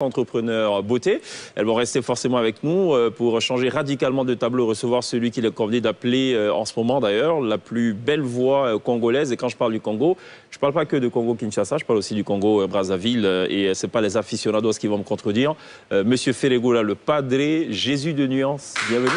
Entrepreneurs beauté. Elles vont rester forcément avec nous pour changer radicalement de tableau, recevoir celui qu'il est convenu d'appeler en ce moment d'ailleurs la plus belle voix congolaise. Et quand je parle du Congo, je ne parle pas que de Congo-Kinshasa, je parle aussi du Congo-Brazzaville et ce n'est pas les aficionados qui vont me contredire. Monsieur Férégola, le padré, Jésus de nuances, bienvenue.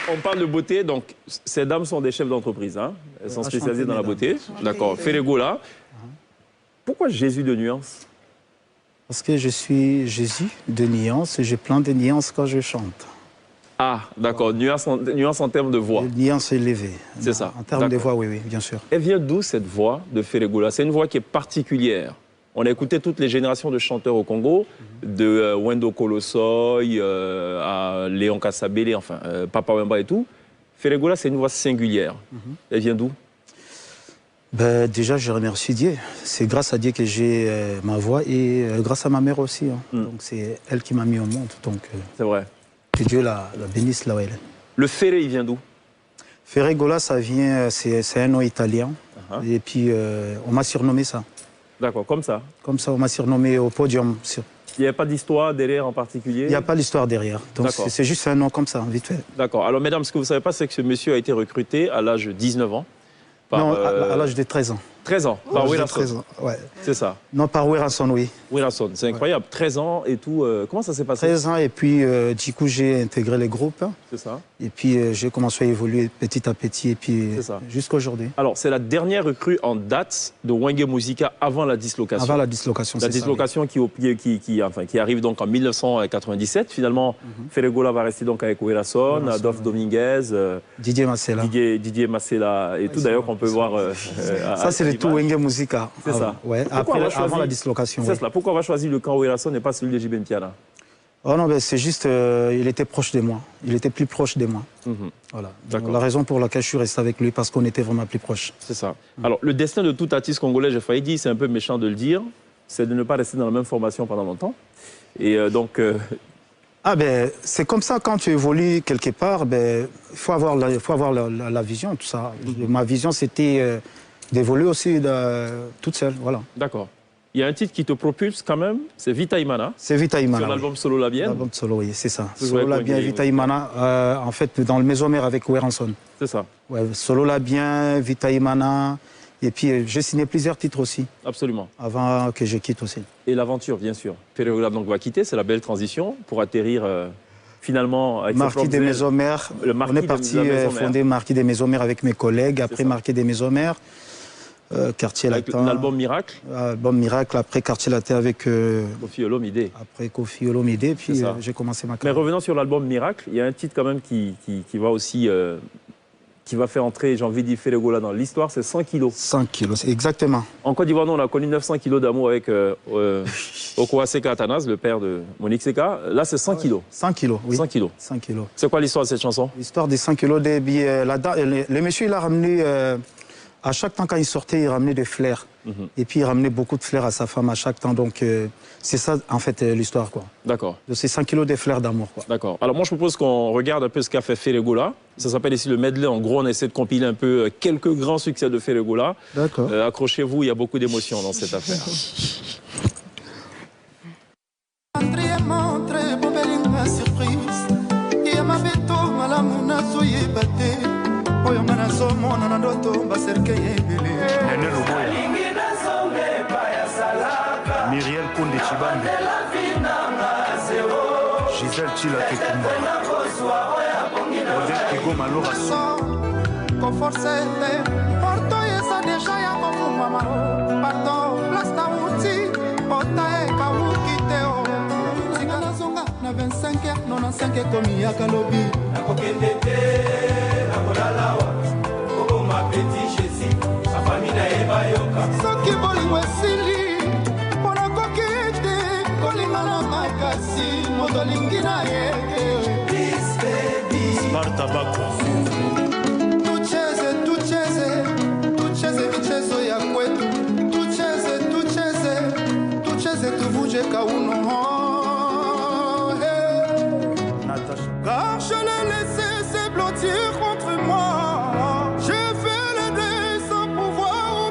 On parle de beauté, donc ces dames sont des chefs d'entreprise, hein? Elles sont spécialisées dans la beauté. D'accord. Férégola, pourquoi Jésus de nuances? Parce que je suis Jésus de nuances et j'ai plein de nuances quand je chante. Ah, d'accord. Nuances en termes de voix. Nuances élevées. C'est ça. En termes de voix, oui, oui, bien sûr. Elle vient d'où cette voix de Férégola? C'est une voix qui est particulière. On a écouté toutes les générations de chanteurs au Congo, de Wendo Kolosoy à Léon Kassabele, enfin Papa Wemba et tout. Férégola, c'est une voix singulière. Elle vient d'où? Ben, déjà, je remercie Dieu. C'est grâce à Dieu que j'ai ma voix et grâce à ma mère aussi. Hein. Donc c'est elle qui m'a mis au monde. Donc c'est vrai. Que Dieu la bénisse là où elle est. Le Féré, il vient d'où? Férégola, ça vient, c'est un nom italien. Et puis on m'a surnommé ça. D'accord, comme ça? Comme ça, on m'a surnommé au podium. Il n'y a pas d'histoire derrière en particulier? Il n'y a pas d'histoire derrière. Donc c'est juste un nom comme ça, vite fait. D'accord. Alors mesdames, ce que vous ne savez pas, c'est que ce monsieur a été recruté à l'âge de 19 ans. Non, à l'âge de 13 ans. 13 ans, par Werason. 13 ans, ouais. C'est ça? Non, par Werason, oui. Werason, c'est incroyable. 13 ans et tout. Comment ça s'est passé? 13 ans et puis du coup j'ai intégré les groupes. C'est ça. Et puis j'ai commencé à évoluer petit à petit et puis jusqu'à aujourd'hui. Alors c'est la dernière recrue en date de Wenge Musica avant la dislocation. Avant la dislocation, c'est ça. La dislocation qui arrive donc en 1997. Finalement, Férégola va rester donc avec Werason, Adolphe Dominguez, Didier Massela. Didier Massela et tout d'ailleurs qu'on peut voir. Ça c'est le tout Wenge Musica. C'est ça. Ouais. Après, avant la dislocation. C'est cela. Pourquoi on va choisir le camp Werason et pas celui de JB Mpiana? Oh non, ben c'est juste, il était proche de moi. Il était plus proche de moi. Voilà. La raison pour laquelle je suis resté avec lui, parce qu'on était vraiment plus proches. C'est ça. Alors, le destin de tout artiste congolais, j'ai failli dire, c'est un peu méchant de le dire, c'est de ne pas rester dans la même formation pendant longtemps. Et donc... Ah ben, c'est comme ça, quand tu évolues quelque part, ben, il faut avoir la vision, tout ça. Ma vision, c'était d'évoluer aussi toute seule, voilà. D'accord. Il y a un titre qui te propulse quand même, c'est Vita Imana. C'est Vita Imana. Sur l'album Solo La Bienne. L'album Solo, oui, c'est ça. Solo La Bienne, Vita Imana, en fait, dans le Mésomère avec Werason. C'est ça. Ouais, Solo La Bienne, Vita Imana, et puis j'ai signé plusieurs titres aussi. Absolument. Avant que je quitte aussi. Et l'aventure, bien sûr. Férégola donc va quitter, c'est la belle transition pour atterrir finalement avec Marquis des Mésomères. On est parti fonder Marquis des Mésomères avec mes collègues, après Marquis des Mésomères. Quartier Latin. L'album Miracle. Album Miracle, après Quartier Latin avec Koffi Olomide. Après Koffi Olomide, puis j'ai commencé ma carrière. Mais revenons sur l'album Miracle, il y a un titre quand même qui va aussi, qui va faire entrer, j'ai envie de dire, Férégola dans l'histoire, c'est 100 kilos. 100 kilos, exactement. En Côte d'Ivoire, on a connu 900 kilos d'amour avec Okoa Seka Atanas, le père de Monique Seka. Là, c'est 100 kilos. 100 kilos, oui. 100 kilos. 100 kilos. C'est quoi l'histoire de cette chanson? L'histoire des 100 kilos des billets. Le monsieur, il a ramené... à chaque temps, quand il sortait, il ramenait des fleurs. Et puis, il ramenait beaucoup de fleurs à sa femme à chaque temps. Donc, c'est ça, en fait, l'histoire, quoi. D'accord. De ces 100 kilos de fleurs d'amour, quoi. D'accord. Alors, moi, je propose qu'on regarde un peu ce qu'a fait Férégola. Ça s'appelle ici le medley. En gros, on essaie de compiler un peu quelques grands succès de Férégola. D'accord. Accrochez-vous, il y a beaucoup d'émotions dans cette affaire. Oyo ngana somo na ndoto baserke yebele Nene Luboya Myriel Koundé Chibambe Gisèle Chila Kekumba Odette Kigo Malora Conforce Porto yesa deja ya kofuma maro Pardon, plasta uti Ota e kawukite o Sigala zonga na 25 95 komi ya kalobi Na kokende te soki bolingo esili mpona koki te kolingana makasi moto olingi na ye tucheze michezo ya kwetu tucheze tuvuje kauno car je l'ai laissé se blottir contre moi. J'ai fait le dé sans pouvoir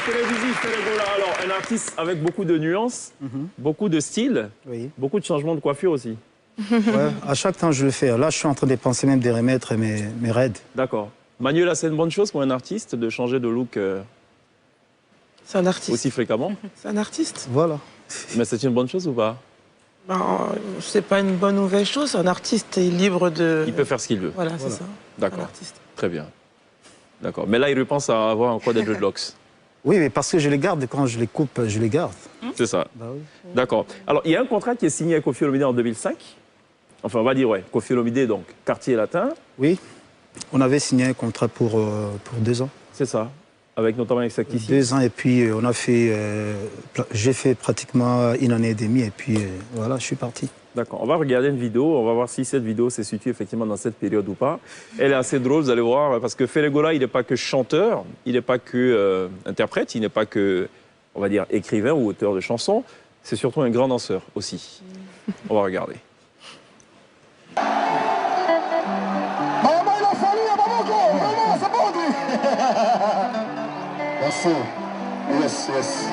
télévisif, Feregola. Alors, un artiste avec beaucoup de nuances, beaucoup de styles, Oui. beaucoup de changements de coiffure aussi. Ouais, à chaque temps, je le fais. Là, je suis en train de penser même de remettre mes raids. D'accord. Manuela, c'est une bonne chose pour un artiste de changer de look C'est un artiste. aussi fréquemment? C'est un artiste. Voilà. Mais c'est une bonne chose ou pas? Ben, c'est pas une bonne ou mauvaise chose. Un artiste est libre de. Il peut faire ce qu'il veut. Voilà, c'est ça. Un D'accord. artiste. Très bien. D'accord. Mais là, il repense à avoir encore des dreadlocks. Oui, mais parce que je les garde, quand je les coupe, je les garde. C'est ça. Bah oui. D'accord. Alors, il y a un contrat qui est signé avec Koffi Olomide en 2005. Enfin, on va dire, ouais, Koffi Olomide, donc, quartier latin. Oui, on avait signé un contrat pour 2 ans. C'est ça. Avec notamment avec Sakissi. 2 ans, et puis on a fait... j'ai fait pratiquement 1 année et demie, et puis voilà, je suis parti. D'accord. On va regarder une vidéo. On va voir si cette vidéo se situe effectivement dans cette période ou pas. Elle est assez drôle, vous allez voir, parce que Feregola, il n'est pas que chanteur, il n'est pas que interprète, il n'est pas que, on va dire, écrivain ou auteur de chansons. C'est surtout un grand danseur aussi. On va regarder. Yes, yes.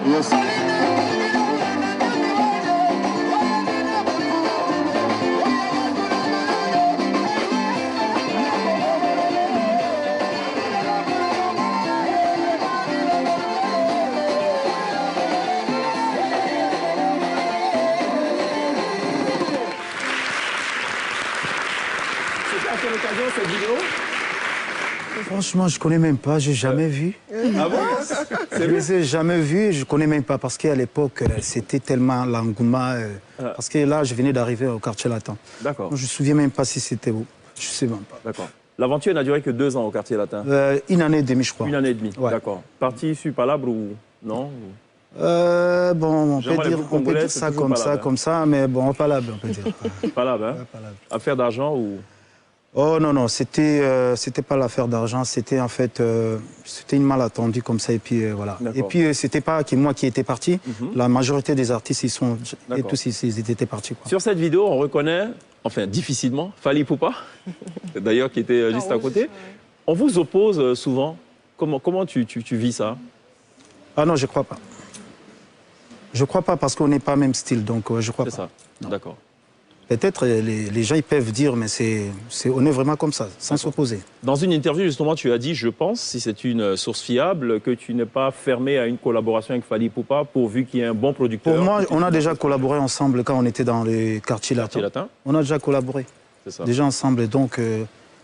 Yes. C'était à quelle occasion cette vidéo? Franchement, je ne connais même pas, j'ai jamais vu. Ah bon? Je ne les ai jamais vus, je ne connais même pas, parce qu'à l'époque, c'était tellement l'engouement. Parce que là, je venais d'arriver au quartier latin. D'accord. Je ne me souviens même pas si c'était où. Je ne sais même pas. D'accord. L'aventure n'a duré que 2 ans au quartier latin. 1 année et demie, je crois. 1 année et demie. Ouais. D'accord. Parti sur Palabre ou non? Bon, on J'aimerais peut les dire, groupes congolais, c'est toujours Palabre, hein. comme ça, mais bon, pas là, on peut dire. Palabre, hein? Ouais, Palabre. Affaire d'argent ou? Oh non, non, c'était pas l'affaire d'argent, c'était en fait, c'était une mal attendue comme ça, et puis voilà. D'accord. Et puis c'était pas que moi qui étais parti, la majorité des artistes, ils D'accord. tous ils étaient partis, quoi. Sur cette vidéo, on reconnaît, enfin difficilement, Fally Poupa, d'ailleurs qui était juste à côté. On vous oppose souvent. Comment tu vis ça? Ah non, je crois pas. Je crois pas parce qu'on n'est pas même style, donc je crois C'est pas. ça. D'accord. Peut-être les gens ils peuvent dire, mais on est vraiment comme ça, sans s'opposer. Dans une interview, justement, tu as dit, je pense, si c'est une source fiable, que tu n'es pas fermé à une collaboration avec Fally Poupa pourvu qu'il y ait un bon producteur. Pour moi, on a déjà collaboré ensemble quand on était dans le quartier latin. latin. On a déjà collaboré. C'est ça. Déjà ensemble, donc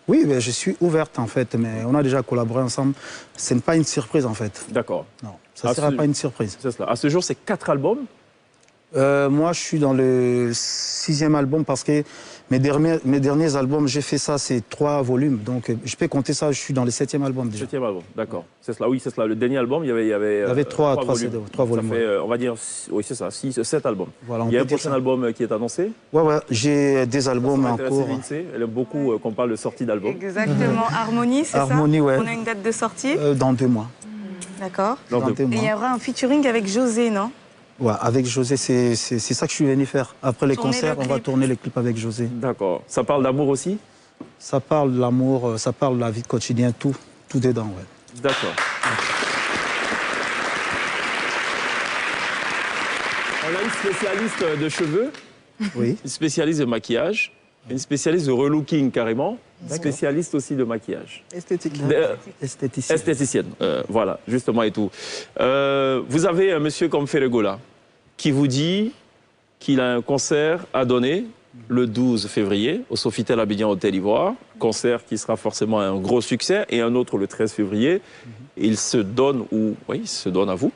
oui, ben, je suis ouverte en fait, mais on a déjà collaboré ensemble. Ce n'est pas une surprise en fait. D'accord. Non, ça ne sera pas une surprise. C'est cela. À ce jour, c'est 4 albums. Moi, je suis dans le 6e album parce que mes derniers albums, j'ai fait ça, c'est 3 volumes. Donc, je peux compter ça, je suis dans le 7e album déjà. 7e album, d'accord. C'est cela, oui, c'est cela. Le dernier album, il y avait, Il y avait 3 volumes. volumes. Ça fait, on va dire, oui, c'est ça, 7 albums. Voilà, il y a on un peut dire prochain ça. album qui est annoncé. Ouais, j'ai des albums Ça va en intéresser cours. Lindsay. Elle aime beaucoup qu'on parle de sortie d'album. Exactement. Harmonie, c'est ça? Harmonie, ouais. On a une date de sortie? Dans 2 mois. D'accord. Dans Dans 2 Et il y mois. aura un featuring avec José, non? Ouais, avec José, c'est ça que je suis venu faire. Après les Tourner concerts, le on va clip. tourner les clips avec José. D'accord. Ça parle d'amour aussi? Ça parle de l'amour, ça parle de la vie quotidienne, tout dedans, ouais. D'accord. On a une spécialiste de cheveux, Oui. une spécialiste de maquillage, une spécialiste de relooking carrément, spécialiste aussi de maquillage. Esthétique. Esthéticien. Esthéticienne, voilà, justement et tout. Vous avez un monsieur comme Feregola qui vous dit qu'il a un concert à donner le 12 février au Sofitel Abidjan Hôtel Ivoire, concert qui sera forcément un gros succès, et un autre le 13 février. Il se donne, oui, il se donne à vous.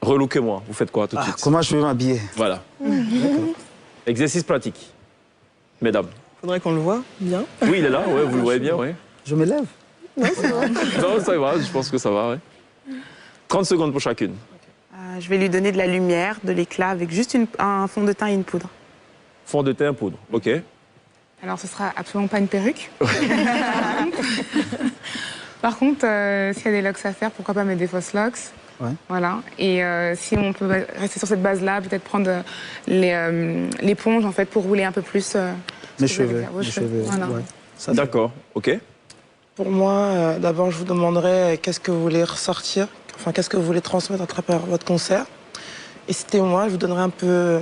Relookez-moi, vous faites quoi tout de suite? Comment je vais m'habiller? Voilà. Exercice pratique, mesdames. Faudrait qu'on le voit bien. Oui, il est là, ouais, vous le voyez bien, oui. Je me lève. Non, ça va, je pense que ça va, ouais. 30 secondes pour chacune. Je vais lui donner de la lumière, de l'éclat, avec juste un fond de teint et une poudre. Fond de teint, poudre, ok. Alors, ce sera absolument pas une perruque. Par contre, s'il y a des locks à faire, pourquoi pas mettre des fausses locks. Ouais. Voilà. Et si on peut rester sur cette base-là, peut-être prendre l'éponge en fait pour rouler un peu plus. Mes ce que vous allez cheveux. faire, vos Mes cheveux. cheveux, Voilà. ouais. Ça, D'accord, ok. Pour moi, d'abord, je vous demanderais qu'est-ce que vous voulez ressortir, enfin, qu'est-ce que vous voulez transmettre à travers votre concert. Et c'était moi, je vous donnerais un peu,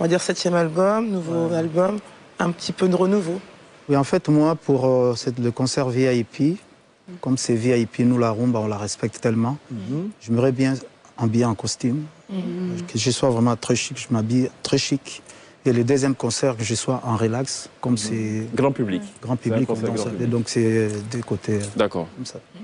on va dire, 7e album, nouveau album, un petit peu de renouveau. Oui, en fait, moi, pour le concert VIP, comme c'est VIP, nous, la rumba, on la respecte tellement, j'aimerais bien habiller en costume, que je sois vraiment très chic, je m'habille très chic. Et le deuxième concert, que je sois en relax, comme c'est... Grand public. Grand public, donc c'est des côtés. D'accord.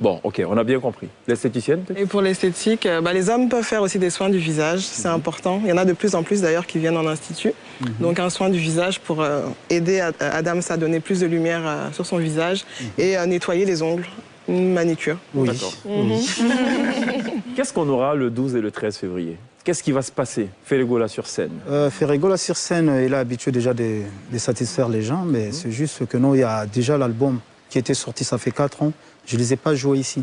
Bon, ok, on a bien compris. L'esthéticienne peut-être? Et pour l'esthétique, les hommes peuvent faire aussi des soins du visage, c'est important. Il y en a de plus en plus d'ailleurs qui viennent en institut. Donc un soin du visage pour aider Adams à donner plus de lumière sur son visage et à nettoyer les ongles, une manicure. Oui. D'accord. Qu'est-ce qu'on aura le 12 et le 13 février? Qu'est-ce qui va se passer? Ferregola sur scène. Ferregola sur scène, il est habitué déjà de satisfaire les gens, mais c'est juste que nous, il y a déjà l'album qui était sorti, ça fait 4 ans. Je ne les ai pas joués ici.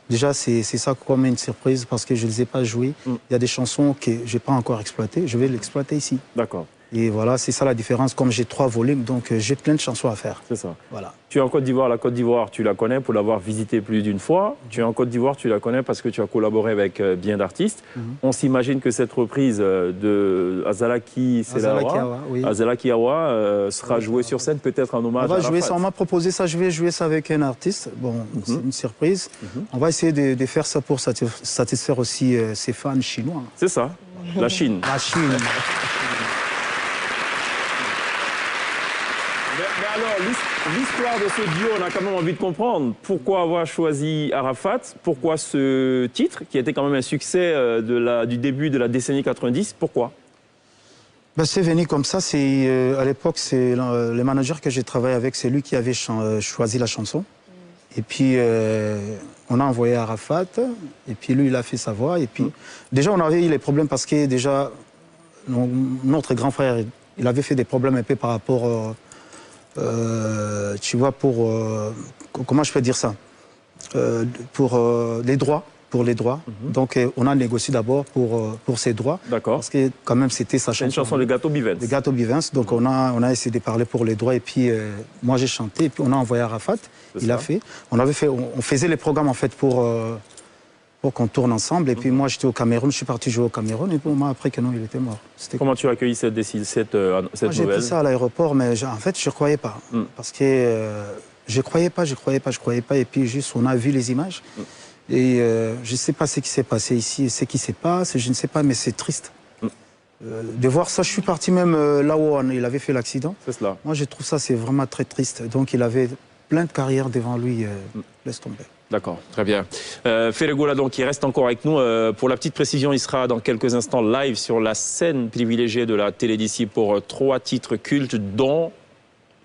Déjà, c'est ça comme une surprise parce que je ne les ai pas joués. Il y a des chansons que je n'ai pas encore exploitées, je vais l'exploiter ici. D'accord. Et voilà, c'est ça la différence. Comme j'ai 3 volumes, donc j'ai plein de chansons à faire. C'est ça. Voilà. Tu es en Côte d'Ivoire. La Côte d'Ivoire, tu la connais pour l'avoir visitée plus d'une fois. Tu es en Côte d'Ivoire, tu la connais parce que tu as collaboré avec bien d'artistes. On s'imagine que cette reprise de Azalaki Kiawa sera jouée sur scène, peut-être en hommage à Arafat. On m'a proposé ça, je vais jouer ça avec un artiste. Bon, c'est une surprise. On va essayer de faire ça pour satisfaire aussi ses fans chinois. C'est ça, la Chine. La Chine. Mais alors, l'histoire de ce duo, on a quand même envie de comprendre. Pourquoi avoir choisi Arafat? Pourquoi ce titre, qui était quand même un succès du début de la décennie 90? Pourquoi? C'est venu comme ça. À l'époque, c'est le manager que j'ai travaillé avec, c'est lui qui avait choisi la chanson. Et puis, on a envoyé Arafat. Et puis, lui, il a fait sa voix. Et puis, déjà, on avait eu les problèmes parce que déjà, notre grand frère, il avait fait des problèmes un peu par rapport... tu vois, comment je peux dire ça, pour les droits. Donc on a négocié d'abord pour ses droits. D'accord. Parce que quand même c'était sa chanson. Une chanson de Gato Bivens. De Gato Bivens. Donc on a essayé de parler pour les droits et puis moi j'ai chanté et puis on a envoyé Arafat. Il a fait. On faisait les programmes en fait pour qu'on tourne ensemble. Et puis moi j'étais au Cameroun, je suis parti jouer au Cameroun et puis on m'a appris que non, il était mort. Comment tu as accueilli cette nouvelle? J'ai pris ça à l'aéroport, mais en fait, je ne croyais pas. Parce que je ne croyais pas. Et puis, juste, on a vu les images. Et je ne sais pas ce qui s'est passé ici, ce qui se passe, je ne sais pas, mais c'est triste. De voir ça, je suis parti même là où il avait fait l'accident. C'est cela. Moi, je trouve ça, c'est vraiment très triste. Donc, il avait plein de carrières devant lui. Laisse tomber. D'accord, très bien. Ferregola, donc, il reste encore avec nous. Pour la petite précision, il sera dans quelques instants live sur la scène privilégiée de la télé d'ici pour 3 titres cultes, dont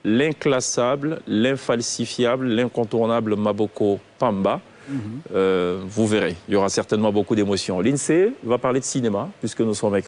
l'inclassable, l'infalsifiable, l'incontournable Maboko Pamba. Vous verrez, il y aura certainement beaucoup d'émotions. L'INSEE va parler de cinéma, puisque nous sommes avec